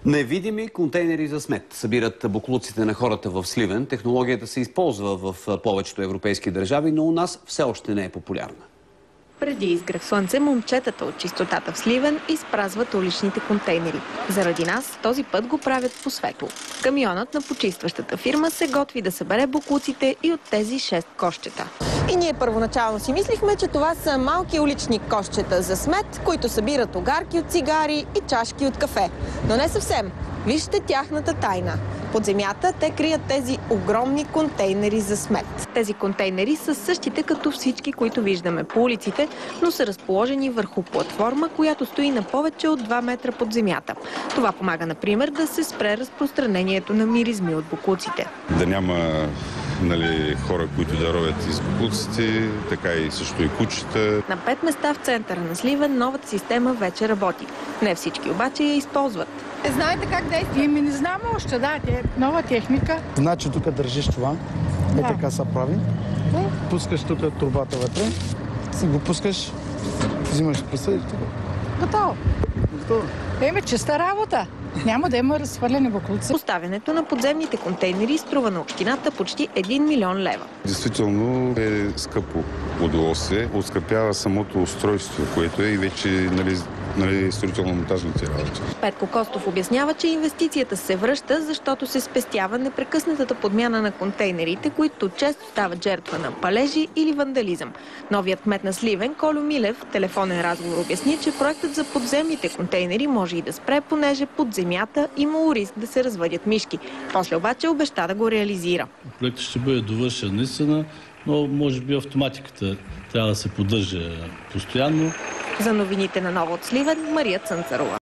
Невидими контейнери за смет събират боклуците на хората в Сливен. Технологията се използва в повечето европейски държави, но у нас все още не е популярна. Преди изгрев слънце, момчетата от чистотата в Сливен изпразват уличните контейнери. Заради нас този път го правят по светло. Камионът на почистващата фирма се готви да събере боклуците и от тези 6 кошчета. И ние първоначално си мислихме, че това са малки улични кошчета за смет, които събират огарки от цигари и чашки от кафе. Но не съвсем. Вижте тяхната тайна. Под земята те крият тези огромни контейнери за смет. Тези контейнери са същите като всички, които виждаме по улиците, но са разположени върху платформа, която стои на повече от 2 метра под земята. Това помага, например, да се спре разпространението на миризми от боклуците. Да няма хора, които да ровят из боклуците, така и също и кучета. На 5 места в центъра на Сливен новата система вече работи. Не всички обаче я използват. Знаете как действа? Не знам още, да, нова техника. Значи тук държиш това, така се прави. Пускаш тук турбата вътре, си го пускаш, взимаш пръста и тук. Готово. Чиста работа. Няма да има разхвърляне боклуци. Поставянето на подземните контейнери струва на общината почти 1 милион лева. Действително е скъпо удоволствие. Оскъпява самото устройство, което е и вече строително-монтажните работи. Петко Костов обяснява, че инвестицията се връща, защото се спестява непрекъснатата подмяна на контейнерите, които често стават жертва на палежи или вандализъм. Новият кмет на Сливен, Колю Милев, в телефонен разговор обясни, че проектът за подземните контейнери може и да спре, понеже под земята имало риск да се развъдят мишки. После обаче обеща да го реализира. Проектът ще бъде довършен наистина, но може би автоматиката трябва да се поддържа постоянно. За новините на Ново от Сливен, Мария Цънцарова.